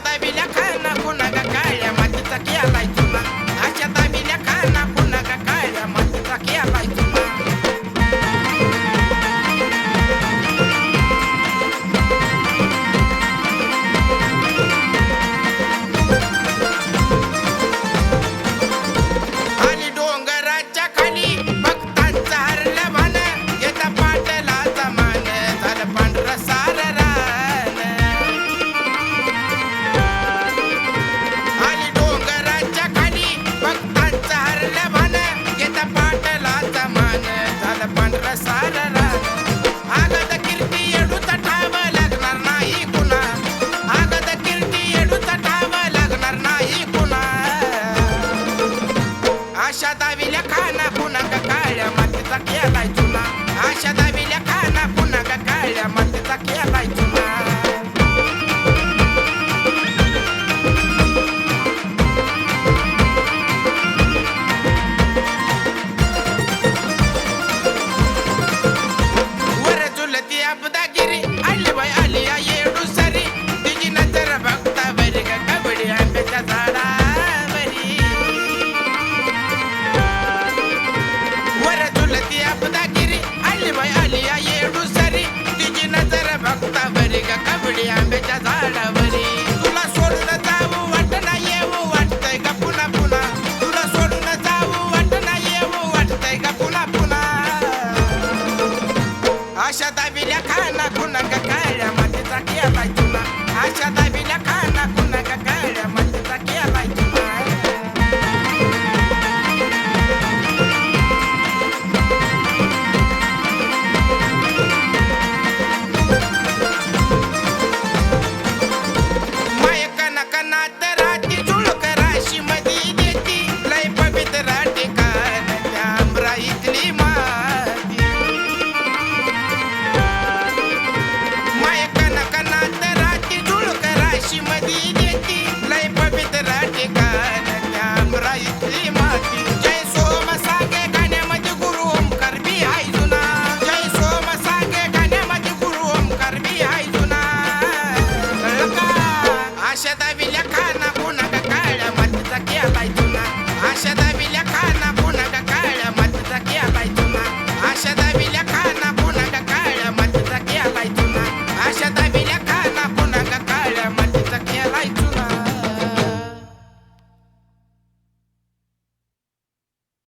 दाबिल्या खाना पुन्हा ग काळ्या मातीचा केलाय तुला अशा दाबिल्या खाना पुन्हा ग काळ्या मातीचा केलाय तुला आणि डोंगराच्या खाली भक्तांचा हरलं भान येता पाटलाचा मान झालं पांढरं सार रान आणि डोंगराच्या खाली भक्तांचा हरलं भान येता पाटलाचा मान झालं पांढरं सार रान आगद कीर्ती येडूचा ठाव लागणार नाही कुणा आगद कीर्ती येडूचा ठाव लागणार नाही कुणा आशा दाविल्या खाना पुन्हा ग काळ्या मातीचा केलाय तुला आशा दाविल्या खाना पुन्हा ग काळ्या मातीचा केलाय तुला वर झुलती अबदागिरी आली बाई आली या येडू सरी तिची नजर बघता बरी ग कबडी आंब्याच्या झाडावरी वर झुलती अबदागिरी आली बाई आली या येडू सरी तिची नजर बघता बरी ग कबडी आंब्याच्या झाडावरी तुला सोडून जाऊ वाटना येऊ वाटतंय ग पुन्हा पुन्हा तुला सोडून जाऊ वाटना येऊ वाटतंय ग पुन्हा पुन्हा आशा दाबिल्या खाना पुन्हा ग काळ्या मातीचा केलाय तुला आशा दाबिल्या खाना पुन्हा ग काळ्या मातीचा केलाय तुला माय कनकनात राती झुळक राशी मधी देती लय पवित्र ठिकाण त्या अमराईतली माती माय कनकनात राती झुळक राशी मधी देती लय पवित्र ठिकाण त्या अमराईतली माती जय सोम सागे गाण्यामध्ये गुरु ओमकार बी हाय जुना जय सोम सागे गाण्यामध्ये गुरु ओमकार बी हाय जुना कळलं का आशा दाबिल्या